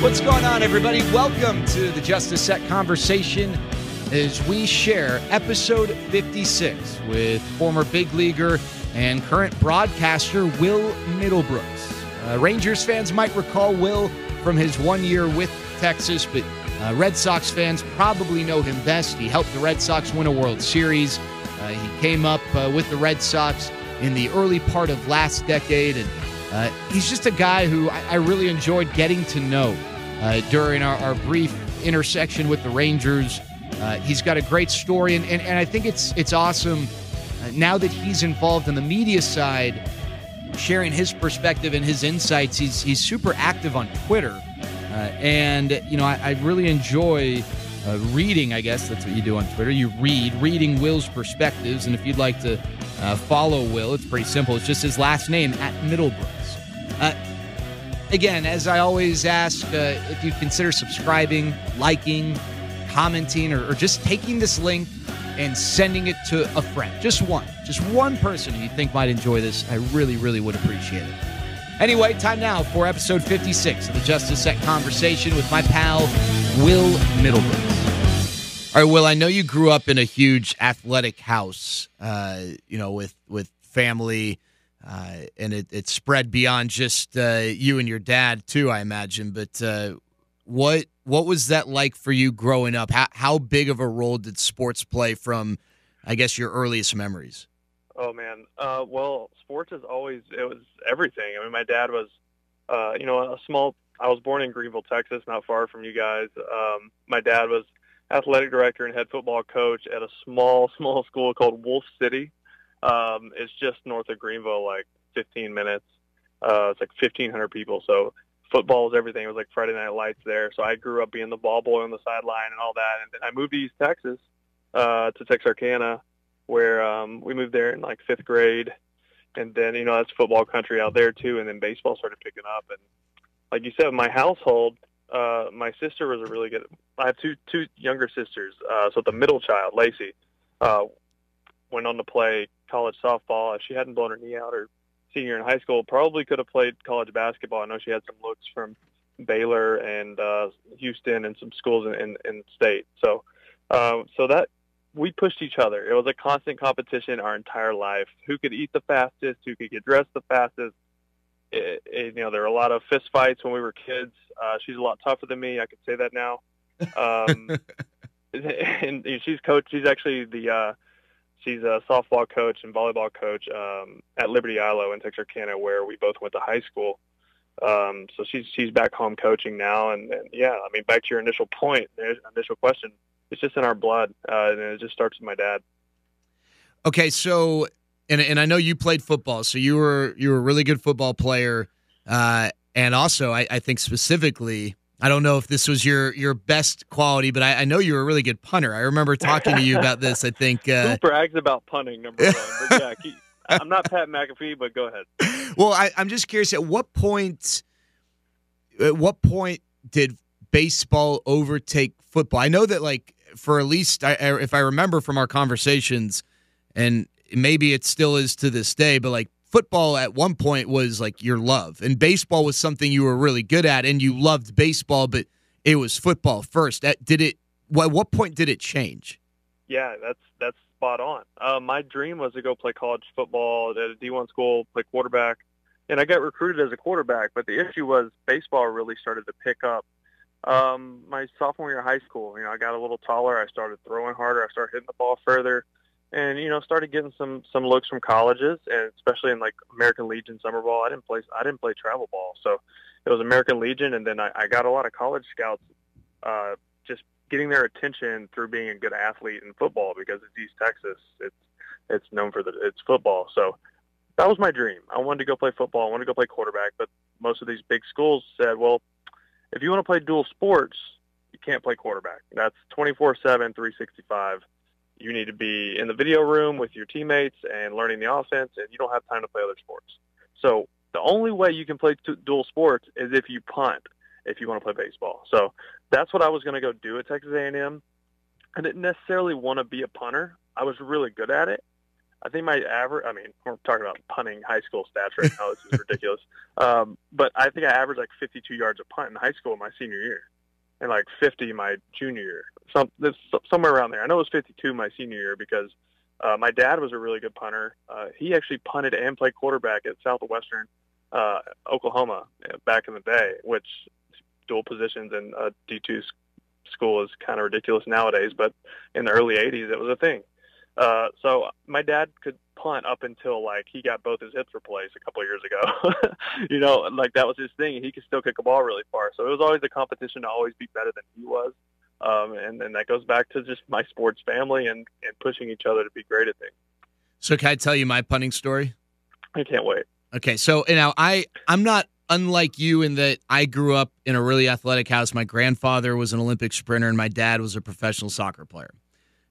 What's going on, everybody? Welcome to the Just a Set conversation as we share episode 56 with former big leaguer and current broadcaster Will Middlebrooks. Rangers fans might recall Will from his 1 year with Texas, but Red Sox fans probably know him best. He helped the Red Sox win a World Series. He came up with the Red Sox in the early part of last decade, and he's just a guy who I really enjoyed getting to know during our brief intersection with the Rangers. He's got a great story, and I think it's awesome now that he's involved in the media side, sharing his perspective and his insights. He's super active on Twitter, and I really enjoy reading. I guess that's what you do on Twitter. You reading Will's perspectives, and if you'd like to follow Will, it's pretty simple. It's just his last name, @Middlebrooks. Again, as I always ask, if you consider subscribing, liking, commenting, or just taking this link and sending it to a friend. Just one person who you think might enjoy this. I really, really would appreciate it. Anyway, time now for episode 56 of the Just a Set conversation with my pal, Will Middlebrooks. All right, Will, I know you grew up in a huge athletic house, with family, and it spread beyond just you and your dad too, I imagine. But what was that like for you growing up? How big of a role did sports play from, I guess, your earliest memories? Oh man, well, sports it was everything. I mean, my dad was, I was born in Greenville, Texas, not far from you guys. My dad was athletic director and head football coach at a small school called Wolf City. It's just north of Greenville, like 15 minutes. It's like 1,500 people. So football was everything. It was like Friday Night Lights there. So I grew up being the ball boy on the sideline and all that. And then I moved to East Texas, to Texarkana, where we moved there in like 5th grade. And then, that's football country out there too. And then baseball started picking up. And like you said, my household, my sister was a really good, I have two younger sisters. So the middle child, Lacey, went on to play college softball. If she hadn't blown her knee out her senior in high school, probably could have played college basketball. I know she had some looks from Baylor and Houston and some schools in state. So that we pushed each other. It was a constant competition our entire life. Who could eat the fastest? Who could get dressed the fastest? There were a lot of fist fights when we were kids. She's a lot tougher than me. I could say that now. And she's coach. She's actually she's a softball coach and volleyball coach at Liberty Ilo in Texarkana, where we both went to high school. So she's back home coaching now. And yeah, I mean, back to your initial question, it's just in our blood, and it just starts with my dad. Okay, so and I know you played football, so you were a really good football player, and also I think specifically, I don't know if this was your best quality, but I know you were a really good punter. I remember talking to you about this. I think who brags about punting, number one. But yeah, I'm not Pat McAfee, but go ahead. Well, I'm just curious, at what point did baseball overtake football? I know that, like, for at least if I remember from our conversations, and maybe it still is to this day, but like football at one point was like your love, and baseball was something you were really good at, and you loved baseball, but it was football first. At what point did it change? Yeah, that's spot on. My dream was to go play college football at a D1 school, play quarterback, and I got recruited as a quarterback. But the issue was baseball really started to pick up my sophomore year of high school. I got a little taller. I started throwing harder. I started hitting the ball further. And, started getting some looks from colleges, and especially in like American Legion summer ball. I didn't play travel ball. So it was American Legion. And then I got a lot of college scouts, just getting their attention through being a good athlete in football, because it's East Texas. It's known for it's football. So that was my dream. I wanted to go play football. I wanted to go play quarterback, but most of these big schools said, well, if you want to play dual sports, you can't play quarterback. That's 24/7, 365. You need to be in the video room with your teammates and learning the offense, and you don't have time to play other sports. So the only way you can play dual sports is if you punt, if you want to play baseball. So that's what I was going to go do at Texas A&M. I didn't necessarily want to be a punter. I was really good at it. I think my average, I mean, we're talking about punting high school stats right now. This is ridiculous. But I think I averaged like 52 yards a punt in high school my senior year and like 50 my junior year. Somewhere around there. I know it was 52 my senior year because my dad was a really good punter. He actually punted and played quarterback at Southwestern Oklahoma back in the day, which dual positions in a D2 school is kind of ridiculous nowadays, but in the early 80s, it was a thing. So my dad could punt up until like he got both his hips replaced a couple of years ago. Like that was his thing. He could still kick a ball really far. So it was always a competition to always be better than he was. And that goes back to just my sports family and pushing each other to be great at things. So can I tell you my punting story? I can't wait. Okay, so now I'm not unlike you in that I grew up in a really athletic house. My grandfather was an Olympic sprinter, and my dad was a professional soccer player.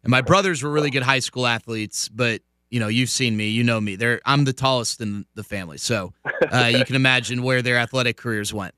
And my brothers were really good high school athletes, but you've seen me, you know me. I'm the tallest in the family, so you can imagine where their athletic careers went.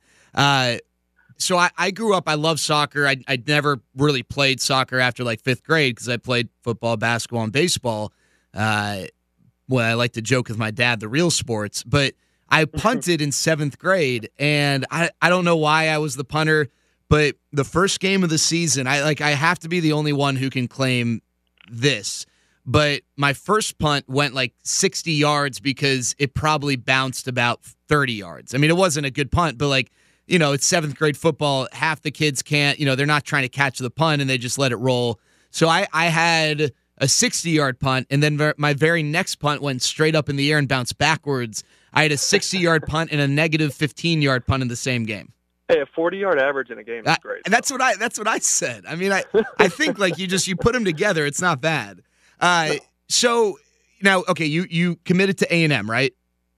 So I grew up. I love soccer. I never really played soccer after like fifth grade because I played football, basketball, and baseball. Well, I like to joke with my dad, the real sports. But I punted in seventh grade, and I don't know why I was the punter. But the first game of the season, I have to be the only one who can claim this. But my first punt went like 60 yards because it probably bounced about 30 yards. I mean, it wasn't a good punt, but it's seventh grade football. Half the kids can't, they're not trying to catch the punt and they just let it roll. So I had a 60-yard punt, and then my very next punt went straight up in the air and bounced backwards. I had a 60-yard punt and a negative 15-yard punt in the same game. Hey, a 40-yard average in a game is great. And that's what I said. I mean, I think like you put them together, it's not bad. So now, okay, you committed to A&M, right?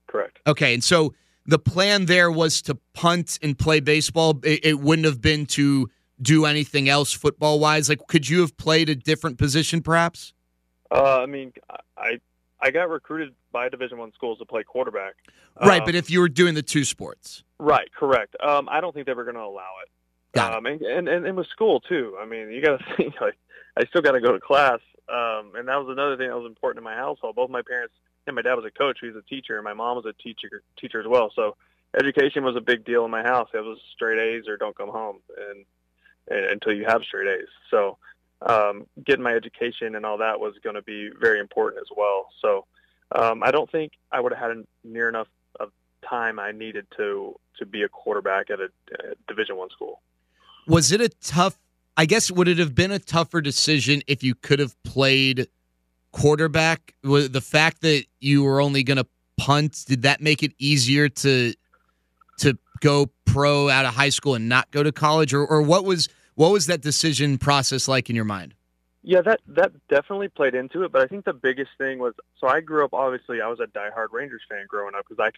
Correct. Okay, and so the plan there was to punt and play baseball. It wouldn't have been to do anything else football-wise. Like, could you have played a different position, perhaps? I mean, I got recruited by Division I schools to play quarterback. Right, but if you were doing the two sports. Right, correct. I don't think they were going to allow it. Got it. And with school, too. I mean, you got to think, like, I still got to go to class. And that was another thing that was important in my household. Both my parents and my dad was a coach. He was a teacher, and my mom was a teacher as well. So education was a big deal in my house. It was straight A's or don't come home and until you have straight A's. So getting my education and all that was going to be very important as well. So I don't think I would have had near enough of time I needed to be a quarterback at a Division I school. Was it a tough, I guess, would it have been a tougher decision if you could have played quarterback? The fact that you were only going to punt, did that make it easier to go pro out of high school and not go to college? Or what was that decision process like in your mind? Yeah, that definitely played into it, but I think the biggest thing was, so I grew up, obviously, I was a diehard Rangers fan growing up because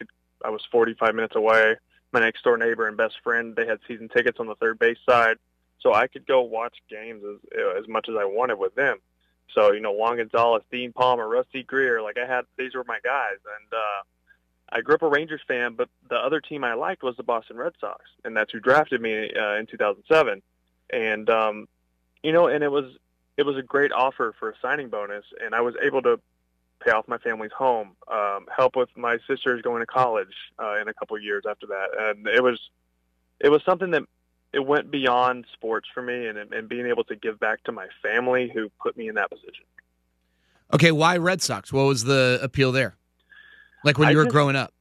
I was 45 minutes away. My next door neighbor and best friend, they had season tickets on the third base side, so I could go watch games as much as I wanted with them. So, Juan Gonzalez, Dean Palmer, Rusty Greer, these were my guys. And I grew up a Rangers fan, but the other team I liked was the Boston Red Sox, and that's who drafted me in 2007. And, and it was a great offer for a signing bonus, and I was able to pay off my family's home, help with my sisters going to college in a couple of years after that. And it was something that it went beyond sports for me and being able to give back to my family who put me in that position. Okay, why Red Sox? What was the appeal there? Like when you were growing up?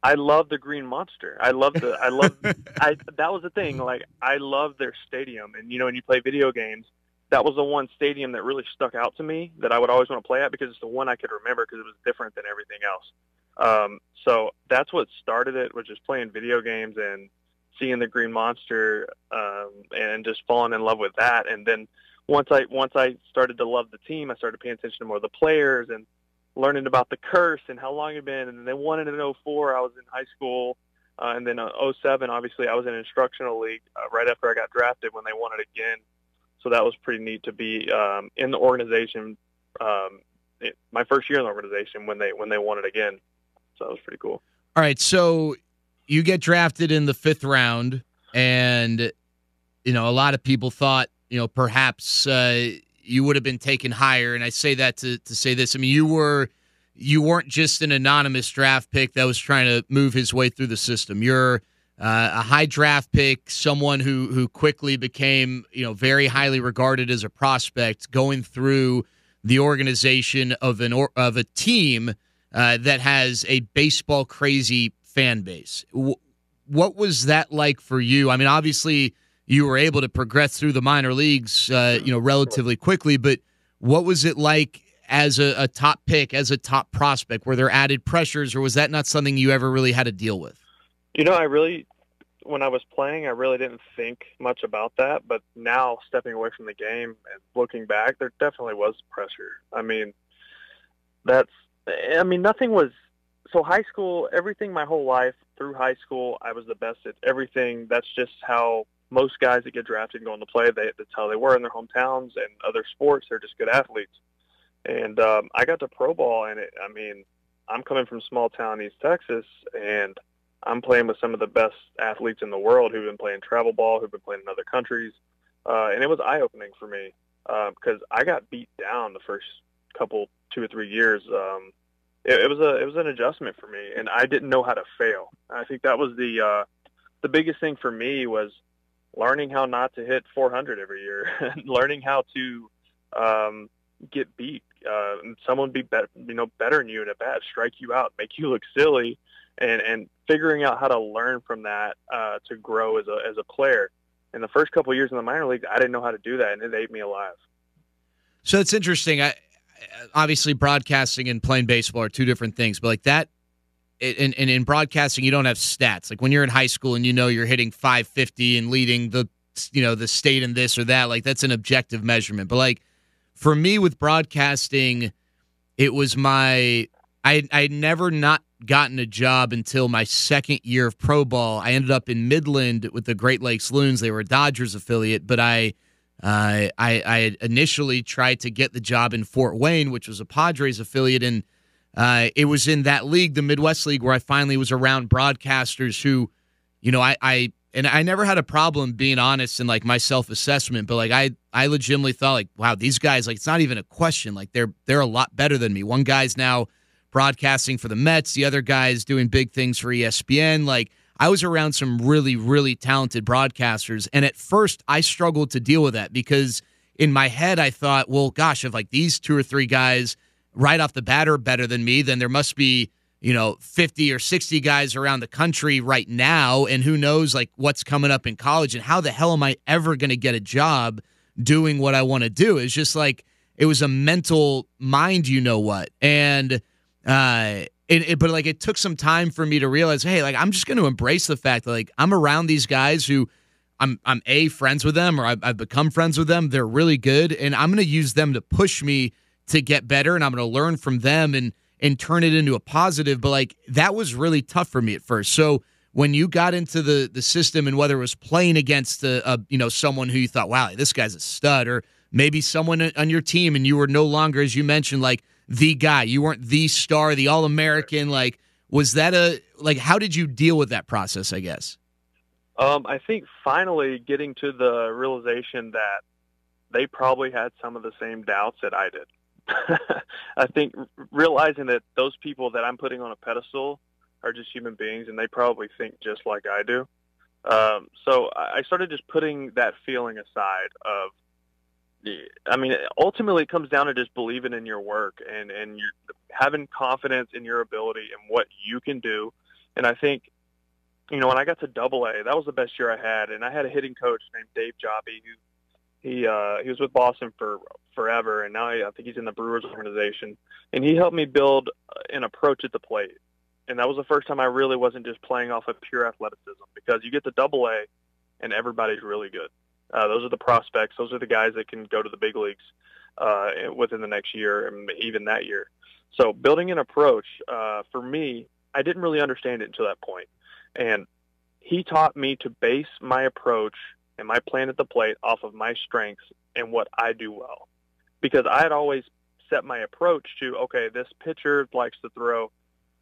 I love the Green Monster. that was the thing. Like, I love their stadium. And, when you play video games, that was the one stadium that really stuck out to me that I would always want to play at because it's the one I could remember because it was different than everything else. So that's what started it, was just playing video games and seeing the Green Monster and just falling in love with that. And then once I started to love the team, I started paying attention to more of the players and learning about the curse and how long it had been. And they won it in 2004. I was in high school. And then 2007, obviously, I was in an instructional league right after I got drafted when they won it again. So that was pretty neat to be in the organization, my first year in the organization when they won it again. So that was pretty cool. All right, so you get drafted in the 5th round, and a lot of people thought perhaps you would have been taken higher. And I say that to say this. I mean, you were you weren't just an anonymous draft pick that was trying to move his way through the system. You're a high draft pick, someone who quickly became, very highly regarded as a prospect, going through the organization of a team that has a baseball crazy fan base. What was that like for you? I mean, obviously you were able to progress through the minor leagues, relatively quickly, but what was it like as a top pick, as a top prospect? Were there added pressures, or was that not something you ever really had to deal with? When I was playing, I really didn't think much about that. But now, stepping away from the game and looking back, there definitely was pressure. Nothing was – so high school, everything my whole life through high school, I was the best at everything. That's just how most guys that get drafted and go into play, that's how they were in their hometowns and other sports. They're just good athletes. And I got to pro ball, and I'm coming from small town East Texas, and I'm playing with some of the best athletes in the world who've been playing travel ball, who've been playing in other countries. And it was eye-opening for me because I got beat down the first couple 2 or 3 years. It was an adjustment for me, and I didn't know how to fail. I think that was the biggest thing for me was learning how not to hit 400 every year, learning how to get beat. Someone be better than you in a bat, strike you out, make you look silly, and figuring out how to learn from that to grow as a player. In the first couple of years in the minor leagues, I didn't know how to do that, and it ate me alive. So it's interesting. Obviously, broadcasting and playing baseball are two different things, but like that, and in broadcasting, you don't have stats. Like when you're in high school and you're hitting 550 and leading the state in this or that, like that's an objective measurement. But like for me with broadcasting, it was I'd never not gotten a job until my second year of pro ball. I ended up in Midland with the Great Lakes Loons. They were a Dodgers affiliate, but I initially tried to get the job in Fort Wayne, which was a Padres affiliate, and it was in that league, the Midwest League, where I finally was around broadcasters who, I never had a problem being honest in like my self-assessment, but like I legitimately thought like, wow, these guys, like it's not even a question. Like they're a lot better than me. One guy's now broadcasting for the Mets, the other guy's doing big things for ESPN. Like I was around some really, really talented broadcasters, and at first I struggled to deal with that because in my head I thought, well, gosh, if like these 2 or 3 guys right off the bat are better than me, then there must be 50 or 60 guys around the country right now, and who knows like what's coming up in college, and how the hell am I ever going to get a job doing what I want to do? It's just like it was a mental mind, and but like it took some time for me to realize, hey, like I'm just going to embrace the fact that like I'm around these guys who I'm friends with them, or I've become friends with them. They're really good, and I'm going to use them to push me to get better, and I'm going to learn from them and turn it into a positive. But like that was really tough for me at first. So when you got into the system, and whether it was playing against someone who you thought, wow, this guy's a stud, or maybe someone on your team and you were no longer, as you mentioned, like the guy, you weren't the star, the All-American, like was that how did you deal with that process, I guess? I think finally getting to the realization that they probably had some of the same doubts that I did. I think realizing that those people that I'm putting on a pedestal are just human beings, and they probably think just like I do. So I started just putting that feeling aside of, ultimately it comes down to just believing in your work and you're having confidence in your ability and what you can do. And I think, when I got to AA, that was the best year I had. And I had a hitting coach named Dave Jobby, who he was with Boston for forever, and now I think he's in the Brewers organization. And he helped me build an approach at the plate. And that was the first time I really wasn't just playing off of pure athleticism, because you get to AA and everybody's really good. Those are the prospects. Those are the guys that can go to the big leagues within the next year and even that year. So building an approach, for me, I didn't really understand it until that point. And he taught me to base my approach and my plan at the plate off of my strengths and what I do well. Because I had always set my approach to, okay, this pitcher likes to throw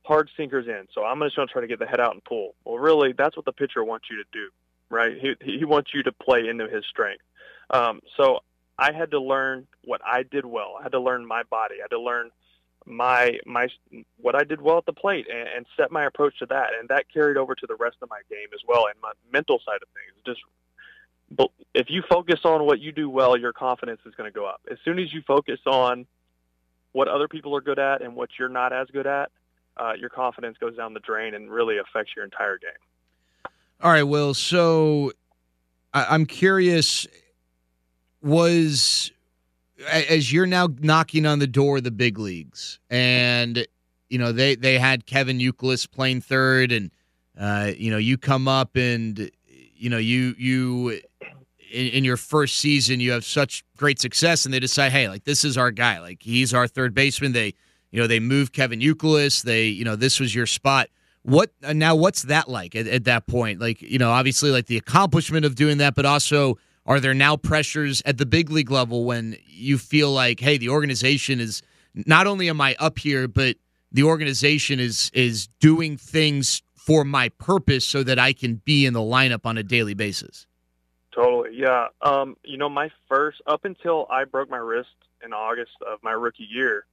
hard sinkers in, so I'm just going to try to get the head out and pull. Well, really, that's what the pitcher wants you to do, right? He wants you to play into his strength. So I had to learn what I did well. I had to learn my body. I had to learn my what I did well at the plate and set my approach to that, and that carried over to the rest of my game as well and my mental side of things. Just if you focus on what you do well, your confidence is going to go up. As soon as you focus on what other people are good at and what you're not as good at, your confidence goes down the drain and really affects your entire game. All right, Will. So I'm curious, as you're now knocking on the door of the big leagues, and they had Kevin Youkilis playing third, and you come up and you in your first season you have such great success, and they decide, hey, like this is our guy, like he's our third baseman. They moved Kevin Youkilis. This was your spot. What's that like at that point? Like, obviously like the accomplishment of doing that, but also are there now pressures at the big league level when you feel like, hey, the organization is not only am I up here, but the organization is doing things for my purpose so that I can be in the lineup on a daily basis? Totally, yeah. My first, up until I broke my wrist in August of my rookie year,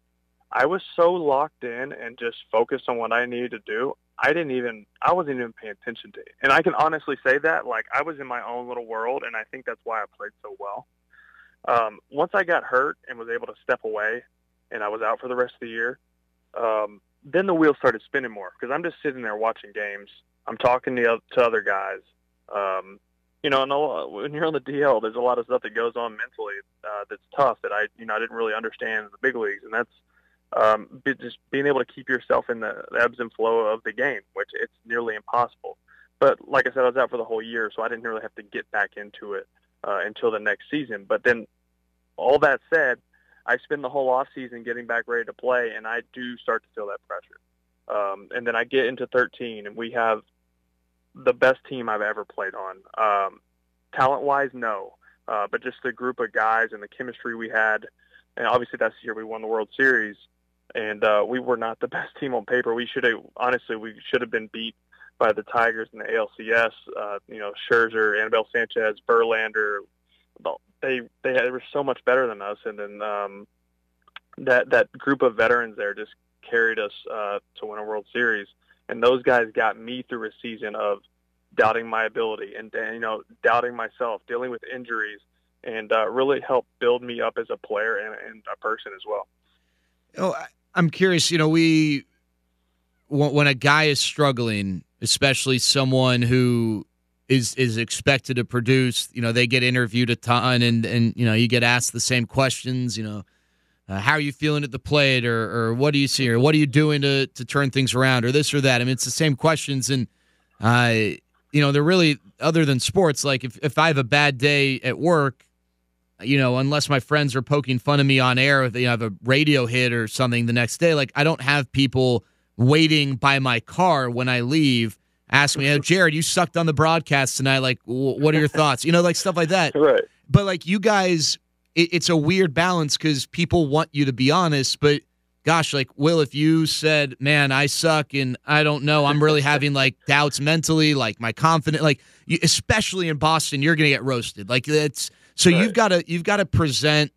I was so locked in and just focused on what I needed to do. I wasn't even paying attention to it. And I can honestly say that, like, I was in my own little world, and I think that's why I played so well. Once I got hurt and was able to step away, and I was out for the rest of the year, then the wheels started spinning more because I'm just sitting there watching games. I'm talking to other guys. And when you're on the DL, there's a lot of stuff that goes on mentally that's tough that I didn't really understand in the big leagues, and that's just being able to keep yourself in the ebbs and flow of the game, which it's nearly impossible. But like I said, I was out for the whole year, so I didn't really have to get back into it until the next season. But then all that said, I spend the whole off season getting back ready to play, and I do start to feel that pressure. And then I get into 13, and we have the best team I've ever played on. Talent-wise, no. But just the group of guys and the chemistry we had, and obviously that's the year we won the World Series, and we were not the best team on paper. We should have been beat by the Tigers in the ALCS. Scherzer, Anibal Sanchez, Verlander, they were so much better than us. And then that group of veterans there just carried us to win a World Series. And those guys got me through a season of doubting my ability and doubting myself, dealing with injuries, and really helped build me up as a player and a person as well. I'm curious, when a guy is struggling, especially someone who is expected to produce, they get interviewed a ton and you get asked the same questions, how are you feeling at the plate, or what do you see, or what are you doing to turn things around, or this or that. I mean, it's the same questions, and they're really, other than sports, like if I have a bad day at work, unless my friends are poking fun of me on air, if they have a radio hit or something the next day, like I don't have people waiting by my car when I leave, ask me, hey, Jared, you sucked on the broadcast tonight. Like, what are your thoughts? Like stuff like that. Right. But like you guys, it's a weird balance because people want you to be honest, but gosh, like Will, if you said, man, I suck and I don't know, I'm really having like doubts mentally, like my confidence, like especially in Boston, you're going to get roasted. Like that's, so right. You've got to present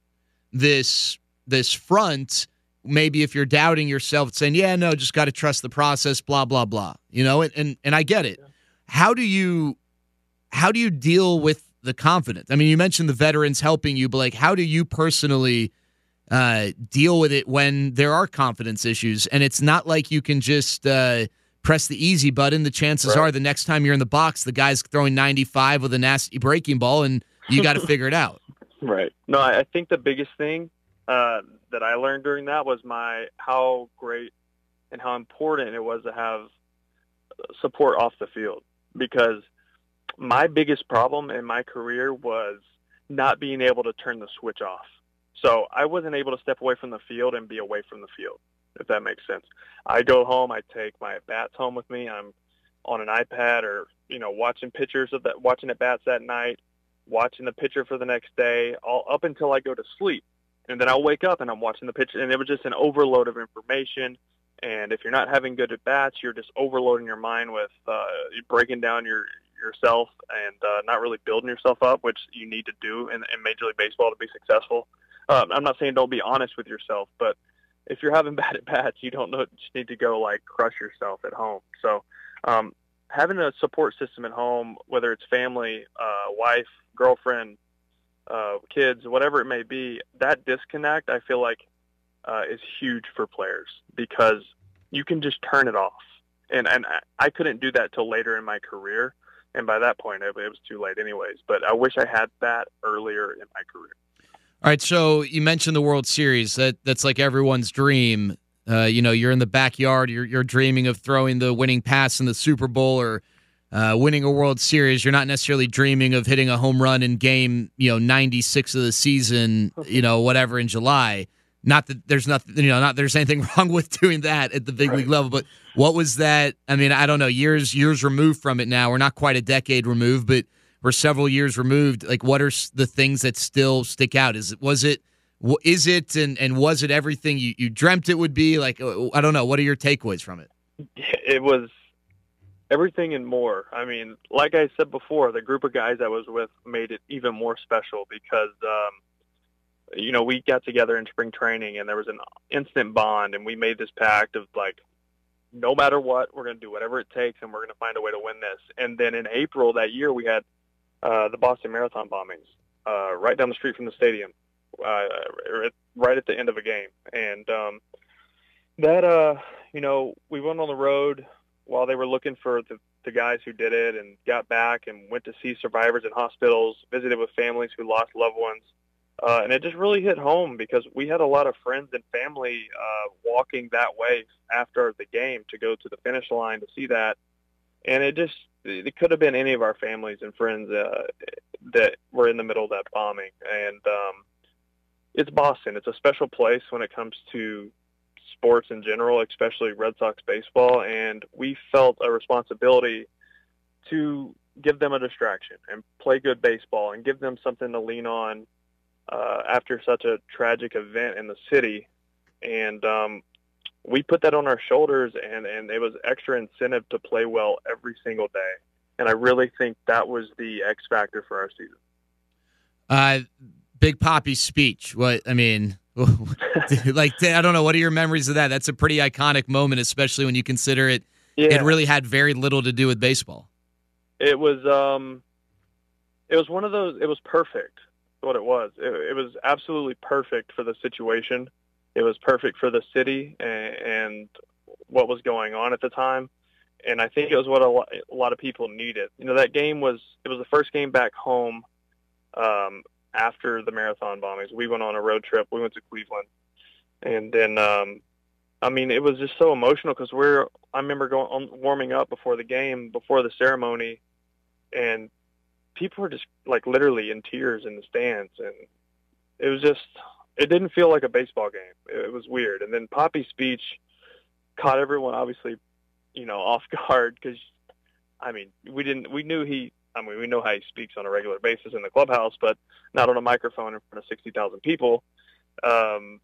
this front. Maybe if you're doubting yourself, saying, yeah, no, just got to trust the process, blah, blah, blah, and I get it. Yeah. How do you deal with the confidence? I mean, you mentioned the veterans helping you, but like, how do you personally deal with it when there are confidence issues? And it's not like you can just press the easy button. The chances are the next time you're in the box, the guy's throwing 95 with a nasty breaking ball, and you got to figure it out. Right. No, I think the biggest thing that I learned during that was how great and how important it was to have support off the field, because my biggest problem in my career was not being able to turn the switch off. So I wasn't able to step away from the field and be away from the field, if that makes sense. I go home, I take my bats home with me. I'm on an iPad or, watching pictures of that, watching at bats that night, watching the pitcher for the next day, all up until I go to sleep. And then I'll wake up and I'm watching the pitcher, and it was just an overload of information. And if you're not having good at bats, you're just overloading your mind with breaking down yourself and not really building yourself up, which you need to do in Major League Baseball to be successful. I'm not saying don't be honest with yourself, but if you're having bad at bats, you don't know, just need to go like crush yourself at home. So having a support system at home, whether it's family, wife, girlfriend, kids, whatever it may be, that disconnect I feel like is huge for players because you can just turn it off. And I couldn't do that till later in my career. And by that point, it was too late anyways. But I wish I had that earlier in my career. All right, so you mentioned the World Series. That's like everyone's dream. You're in the backyard. You're dreaming of throwing the winning pass in the Super Bowl or winning a World Series. You're not necessarily dreaming of hitting a home run in game 96 of the season. Whatever in July. Not that there's nothing. Not there's anything wrong with doing that at the big league level. But what was that? I mean, I don't know. Years removed from it now. We're not quite a decade removed, but we're several years removed. Like, what are the things that still stick out? Was it everything you dreamt it would be? Like, I don't know. What are your takeaways from it? It was everything and more. I mean, like I said before, the group of guys I was with made it even more special because, we got together in spring training and there was an instant bond, and we made this pact of like, no matter what, we're going to do whatever it takes and we're going to find a way to win this. And then in April that year, we had the Boston Marathon bombings right down the street from the stadium, right at the end of a game. And we went on the road while they were looking for the guys who did it, and got back and went to see survivors in hospitals, visited with families who lost loved ones. And it just really hit home because we had a lot of friends and family walking that way after the game to go to the finish line to see that. And it could have been any of our families and friends that were in the middle of that bombing. And it's Boston. It's a special place when it comes to sports in general, especially Red Sox baseball. And we felt a responsibility to give them a distraction and play good baseball and give them something to lean on after such a tragic event in the city. And we put that on our shoulders, and it was extra incentive to play well every single day. And I really think that was the X factor for our season. Big Papi's speech. What, I mean, like, I don't know. What are your memories of that? That's a pretty iconic moment, especially when you consider it. Yeah. It really had very little to do with baseball. It was one of those, it was perfect. What it was. It was absolutely perfect for the situation. It was perfect for the city and what was going on at the time. And I think it was what a lot of people needed. That game it was the first game back home after the Marathon bombings. We went on a road trip. We went to Cleveland. And then, it was just so emotional because I remember warming up before the game, before the ceremony, and people were just like literally in tears in the stands, and it didn't feel like a baseball game. It was weird. And then Papi's speech caught everyone obviously, off guard because, we know how he speaks on a regular basis in the clubhouse, but not on a microphone in front of 60,000 people. And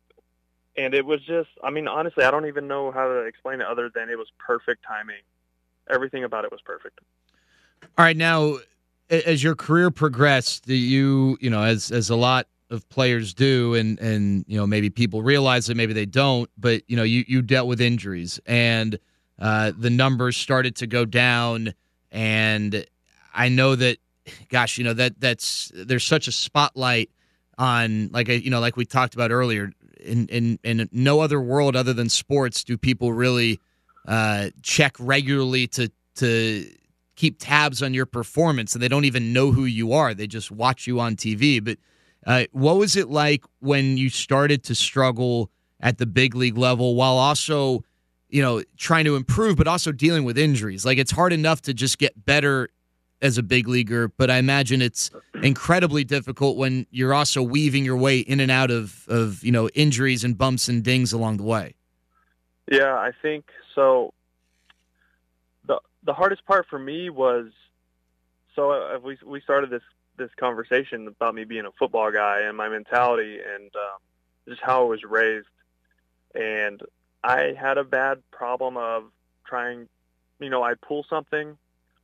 it was just, honestly, I don't even know how to explain it other than it was perfect timing. Everything about it was perfect. All right. Now, as your career progressed, as a lot of players do, and maybe people realize it, maybe they don't, but you dealt with injuries, and the numbers started to go down, and I know that, gosh, there's such a spotlight on, like we talked about earlier, in no other world other than sports do people really check regularly to keep tabs on your performance, and they don't even know who you are. They just watch you on TV. But what was it like when you started to struggle at the big league level while also, trying to improve, but also dealing with injuries? Like, it's hard enough to just get better as a big leaguer, but I imagine it's incredibly difficult when you're also weaving your way in and out of injuries and bumps and dings along the way. Yeah, I think so. The hardest part for me was, we started this conversation about me being a football guy and my mentality and just how I was raised. And I had a bad problem of trying, I'd pull something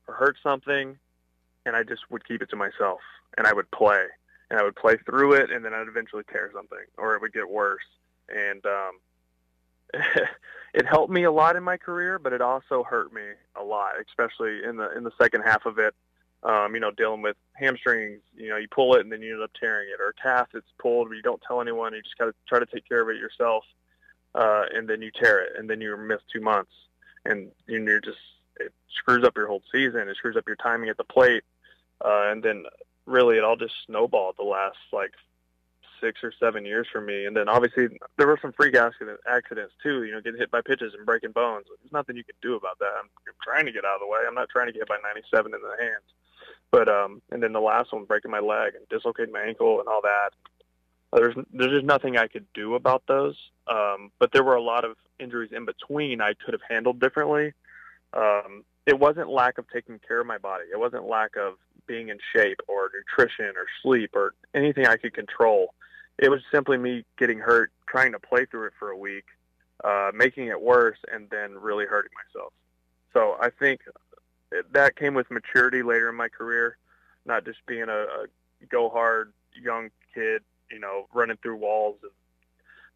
or hurt something, and I just would keep it to myself, and I would play through it, and then I'd eventually tear something or it would get worse. And it helped me a lot in my career, but it also hurt me a lot, especially in the second half of it. Dealing with hamstrings, you pull it and then you end up tearing it, or a calf that's pulled but you don't tell anyone. You just got to try to take care of it yourself, and then you tear it, and then you miss 2 months, and it screws up your whole season. It screws up your timing at the plate, and then really it all just snowballed the last 6 or 7 years for me. And then obviously there were some freak accidents too, getting hit by pitches and breaking bones. There's nothing you can do about that. I'm trying to get out of the way. I'm not trying to get hit by 97 in the hands. But and then the last one, breaking my leg and dislocating my ankle and all that. There's just nothing I could do about those. But there were a lot of injuries in between I could have handled differently. It wasn't lack of taking care of my body. It wasn't lack of being in shape or nutrition or sleep or anything I could control. It was simply me getting hurt, trying to play through it for a week, making it worse, and then really hurting myself. So I think that came with maturity later in my career, not just being a go-hard young kid, running through walls. And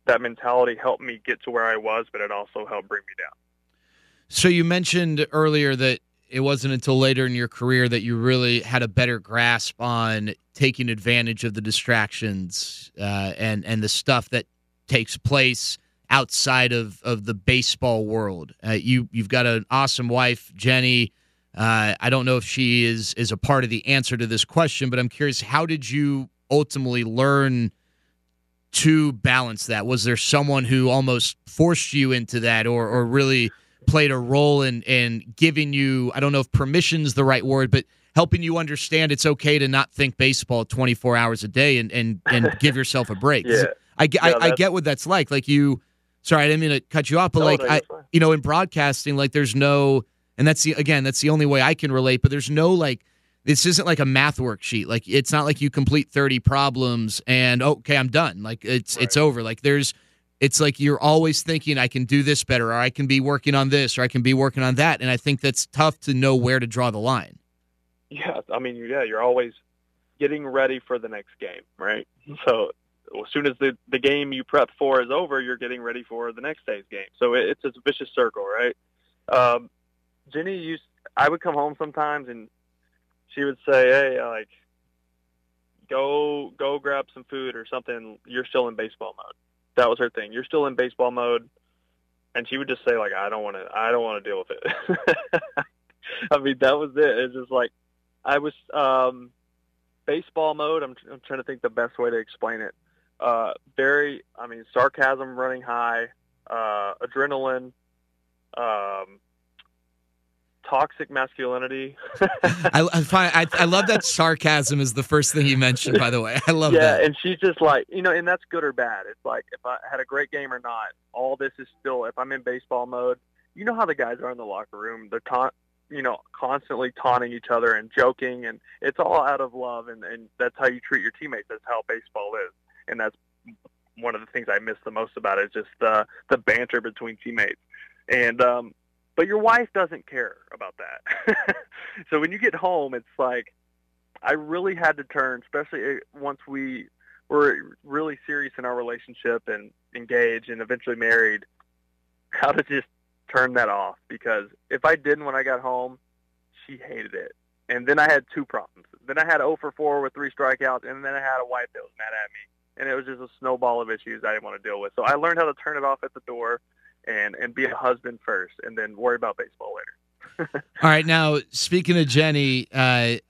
that mentality helped me get to where I was, but it also helped bring me down. So you mentioned earlier that it wasn't until later in your career that you really had a better grasp on taking advantage of the distractions and the stuff that takes place outside of the baseball world. You've got an awesome wife, Jenny. I don't know if she is a part of the answer to this question, but I'm curious, how did you ultimately learn to balance that? Was there someone who almost forced you into that or really played a role in giving you, I don't know if permission's the right word, but helping you understand it's okay to not think baseball 24 hours a day and give yourself a break? Yeah. I get what that's like. Sorry, I didn't mean to cut you off, but in broadcasting, there's no, and that's the only way I can relate, but there's no, this isn't like a math worksheet. It's not like you complete 30 problems and, okay, I'm done. It's over. It's like you're always thinking, I can do this better, or I can be working on this, or I can be working on that. And I think that's tough to know where to draw the line. Yeah, you're always getting ready for the next game, right? So as soon as the game you prep for is over, you're getting ready for the next day's game. So it's a vicious circle, right? Jenny I would come home sometimes and she would say, hey, go grab some food or something. You're still in baseball mode. That was her thing. You're still in baseball mode. And she would just say, I don't want to deal with it. That was it. It's just I was baseball mode. I'm trying to think the best way to explain it. Sarcasm running high, adrenaline, toxic masculinity. I love that sarcasm is the first thing you mentioned, by the way. I love that. Yeah, and she's just and that's good or bad. It's if I had a great game or not, all this is still, if I'm in baseball mode, you know how the guys are in the locker room. They're constantly taunting each other and joking, and it's all out of love, and that's how you treat your teammates. That's how baseball is. And that's one of the things I miss the most about it, is just the banter between teammates. And but your wife doesn't care about that. So when you get home, it's I really had to turn, especially once we were really serious in our relationship and engaged and eventually married, how to just turn that off. Because if I didn't when I got home, she hated it. And then I had 2 problems. Then I had 0 for 4 with 3 strikeouts, and then I had a wife that was mad at me. And it was just a snowball of issues I didn't want to deal with. So I learned how to turn it off at the door and be a husband first, and then worry about baseball later. All right, now, speaking of Jenny,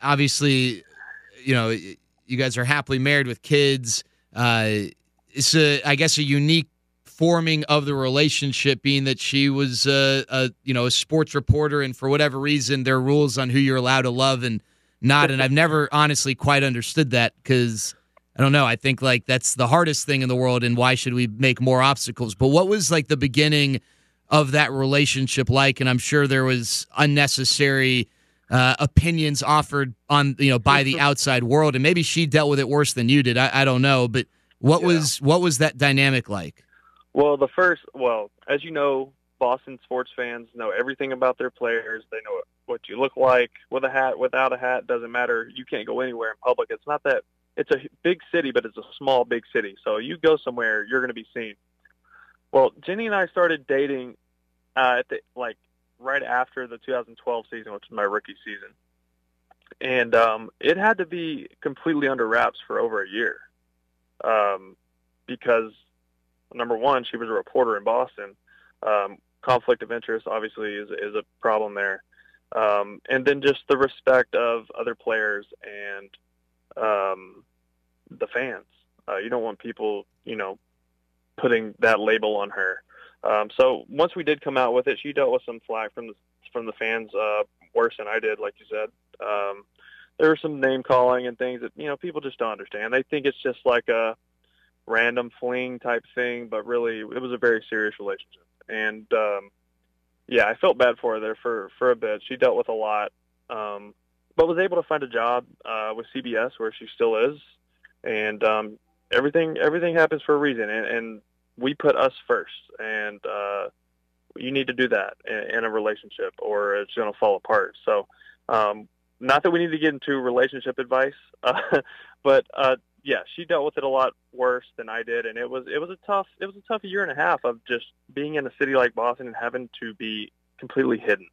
obviously, you guys are happily married with kids. It's, I guess, a unique forming of the relationship, being that she was a sports reporter, and for whatever reason, there are rules on who you're allowed to love and not, and I've never honestly quite understood that, because I don't know. I think that's the hardest thing in the world, and why should we make more obstacles? But what was the beginning of that relationship like? And I'm sure there was unnecessary opinions offered on by the outside world, and maybe she dealt with it worse than you did. I don't know, but what was that dynamic like? Well, as you know, Boston sports fans know everything about their players. They know what you look like with a hat, without a hat. Doesn't matter. You can't go anywhere in public. It's not that. It's a big city, but it's a small, big city. So you go somewhere, you're going to be seen. Well, Jenny and I started dating right after the 2012 season, which was my rookie season. And it had to be completely under wraps for over a year because, number one, she was a reporter in Boston. Conflict of interest, obviously, is a problem there. And then just the respect of other players and the fans. You don't want people, putting that label on her. So once we did come out with it, she dealt with some flack from the fans, worse than I did, like you said. There was some name calling and things that people just don't understand. They think it's just like a random fling type thing, but really it was a very serious relationship. And I felt bad for her there for a bit. She dealt with a lot, but was able to find a job with CBS where she still is. And everything happens for a reason, and we put us first. And you need to do that in a relationship, or it's going to fall apart. So, not that we need to get into relationship advice, but she dealt with it a lot worse than I did, and it was a tough year and a half of just being in a city like Boston and having to be completely hidden.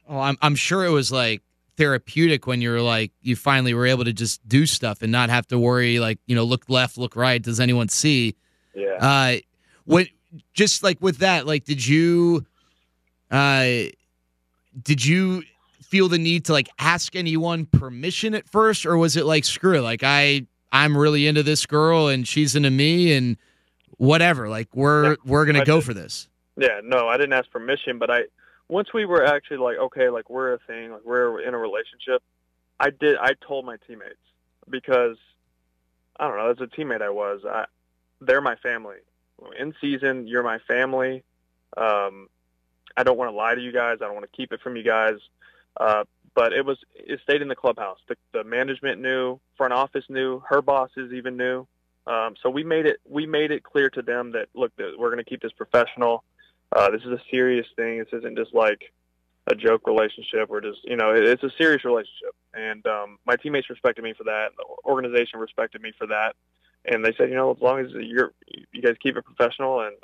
Oh, I'm sure it was like therapeutic when you finally were able to just do stuff and not have to worry, look left, look right, does anyone see? Yeah. What just like with that, did you feel the need to ask anyone permission at first, or was it like, screw it, I'm really into this girl and she's into me and whatever, we're gonna go for this? Yeah, no, I didn't ask permission, but once we were actually okay, we're a thing, we're in a relationship, I told my teammates, because I don't know, as a teammate they're my family. In season, you're my family. I don't want to lie to you guys. I don't want to keep it from you guys. But it stayed in the clubhouse. The management knew, front office knew, her bosses even knew. So we made it clear to them that, look, we're going to keep this professional. This is a serious thing. This isn't just like a joke relationship. We're just, it's a serious relationship. And my teammates respected me for that. The organization respected me for that. And they said, as long as you guys keep it professional and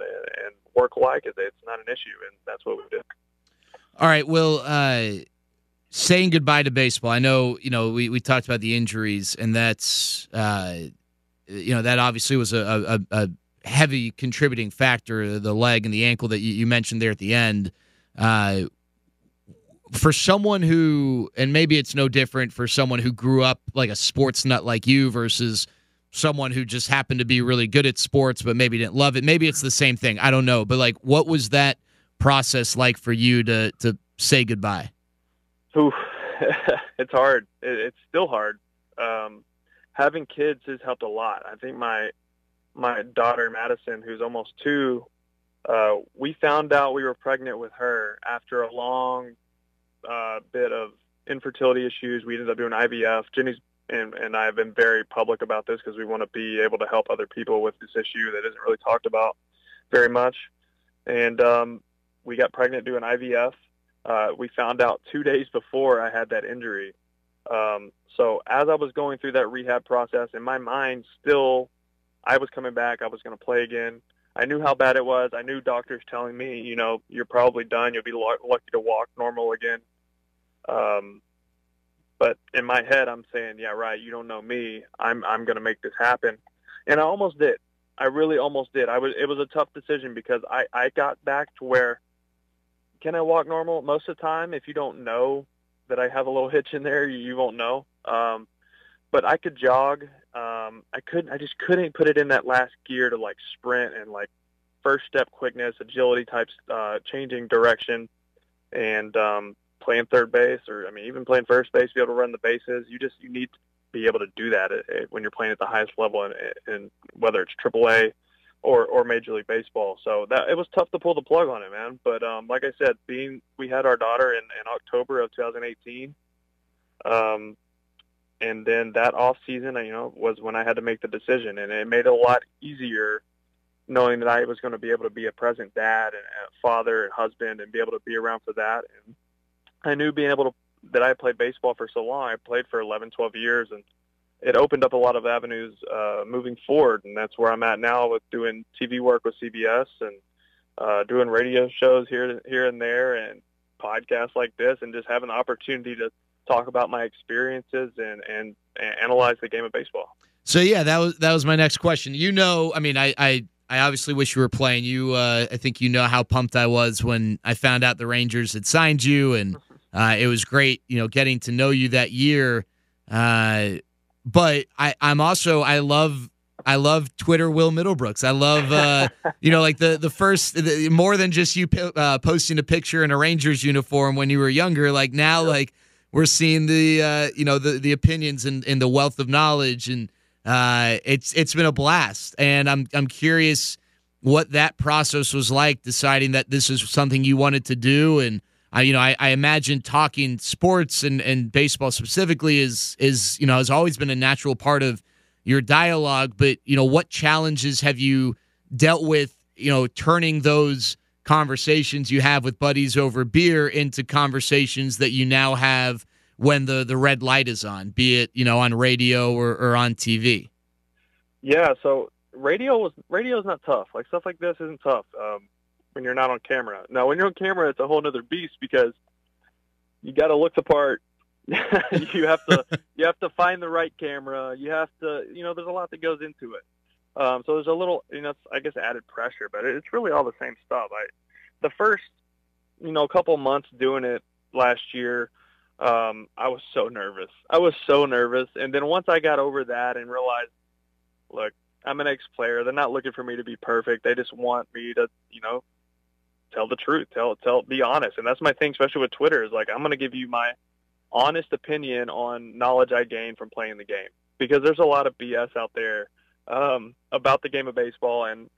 work alike, it's not an issue. And that's what we did. All right. Well, saying goodbye to baseball. I know, we talked about the injuries, and that's, that obviously was a heavy contributing factor, the leg and the ankle that you mentioned there at the end. For someone who, and maybe it's no different for someone who grew up like a sports nut like you versus someone who just happened to be really good at sports but maybe didn't love it. Maybe it's the same thing. I don't know. But what was that process like for you to say goodbye? Oof. It's hard. It's still hard. Having kids has helped a lot. I think my daughter Madison, who's almost 2, we found out we were pregnant with her after a long bit of infertility issues. We ended up doing IVF. Jenny's and I have been very public about this because we want to be able to help other people with this issue that isn't really talked about very much. And we got pregnant doing IVF. We found out 2 days before I had that injury. So as I was going through that rehab process, in my mind still, I was coming back. I was going to play again. I knew how bad it was. I knew doctors telling me, you're probably done. You'll be lucky to walk normal again. But in my head, I'm saying, yeah, right. You don't know me. I'm going to make this happen. And I almost did. I really almost did. It was a tough decision because I got back to where, can I walk normal? Most of the time, if you don't know that I have a little hitch in there, you won't know. But I could jog. I just couldn't put it in that last gear to sprint and first step quickness, agility types, changing direction, and playing third base, or even playing first base, be able to run the bases. You need to be able to do that when you're playing at the highest level, and whether it's AAA or Major League Baseball. So it was tough to pull the plug on it, man. But like I said, we had our daughter in October of 2018, and then that off season, was when I had to make the decision, and it made it a lot easier knowing that I was going to be able to be a present dad and a father and husband and be able to be around for that. And I knew being able to, that I played baseball for so long. I played for 11, 12 years, and it opened up a lot of avenues moving forward, and that's where I'm at now with doing TV work with CBS and doing radio shows here and there, and podcasts like this, and just having the opportunity to talk about my experiences and analyze the game of baseball. So yeah, that was my next question. I obviously wish you were playing. I think you know how pumped I was when I found out the Rangers had signed you, and it was great, getting to know you that year. But I love Twitter Will Middlebrooks. I love like the first more than just you posting a picture in a Rangers uniform when you were younger. Like now, like we're seeing the opinions and the wealth of knowledge, and it's been a blast. And I'm curious what that process was like, deciding that this is something you wanted to do. And I imagine talking sports and baseball specifically is has always been a natural part of your dialogue. But what challenges have you dealt with, turning those conversations you have with buddies over beer into conversations that you now have when the red light is on, be it on radio or on TV? Yeah, so radio is not tough. Like, stuff like this isn't tough when you're not on camera. Now, when you're on camera, it's a whole other beast, because you got to look the part. you have to find the right camera. You have to, there's a lot that goes into it. So there's a little, I guess, added pressure, but it's really all the same stuff. The first, couple months doing it last year, I was so nervous. And then once I got over that and realized, look, I'm an ex-player. They're not looking for me to be perfect. They just want me to, tell the truth, be honest. And that's my thing, especially with Twitter, is like, I'm going to give you my honest opinion on knowledge I gained from playing the game, because there's a lot of BS out there about the game of baseball, and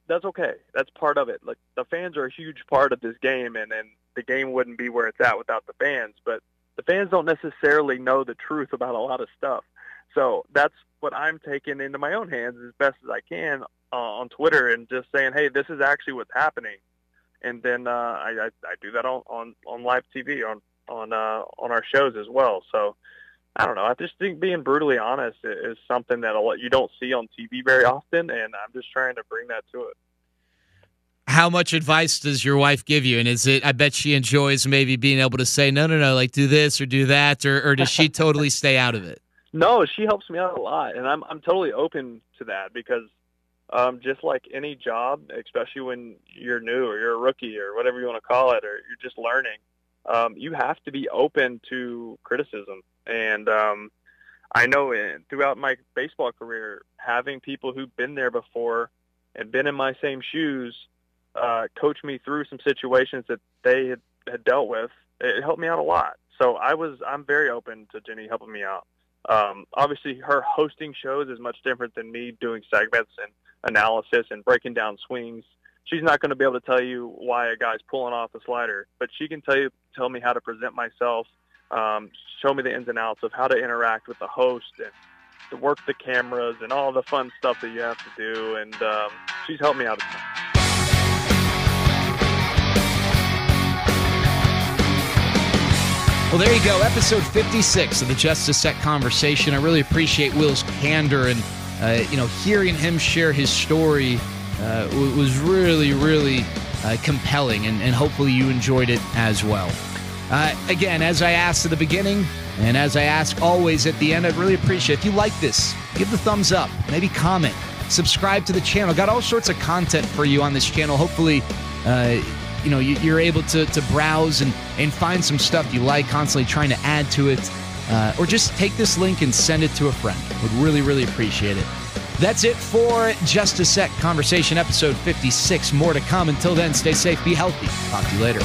that's okay. That's part of it. Like, the fans are a huge part of this game, and the game wouldn't be where it's at without the fans. But the fans don't necessarily know the truth about a lot of stuff. So that's what I'm taking into my own hands as best as I can on Twitter, and just saying, hey, this is actually what's happening. And then I do that on live TV, on our shows as well. So I don't know. I just think being brutally honest is something that you don't see on TV very often, and I'm just trying to bring that to it. How much advice does your wife give you? And I bet she enjoys maybe being able to say, no, like do this or do that, or does she totally stay out of it? No, she helps me out a lot, and I'm totally open to that, because just like any job, especially when you're new or you're a rookie or whatever you want to call it, or you're just learning, you have to be open to criticism. And I know throughout my baseball career, having people who've been there before and been in my same shoes coach me through some situations that they had dealt with, it helped me out a lot. So I'm very open to Jenny helping me out. Obviously, her hosting shows is much different than me doing segments and analysis and breaking down swings. She's not going to be able to tell you why a guy's pulling off a slider, but she can tell me how to present myself, show me the ins and outs of how to interact with the host and to work the cameras and all the fun stuff that you have to do. And she's helped me out a ton. Well, there you go. Episode 56 of the Just a Sec Conversation. I really appreciate Will's candor, and hearing him share his story was really, really compelling, and hopefully you enjoyed it as well. Again, as I asked at the beginning, and as I ask always at the end, I'd really appreciate if you like this, give the thumbs up, maybe comment, subscribe to the channel. Got all sorts of content for you on this channel. Hopefully, you're able to browse and find some stuff you like, constantly trying to add to it, or just take this link and send it to a friend. Would really, really appreciate it. That's it for Just a Sec Conversation, episode 56. More to come. Until then, stay safe, be healthy. Talk to you later.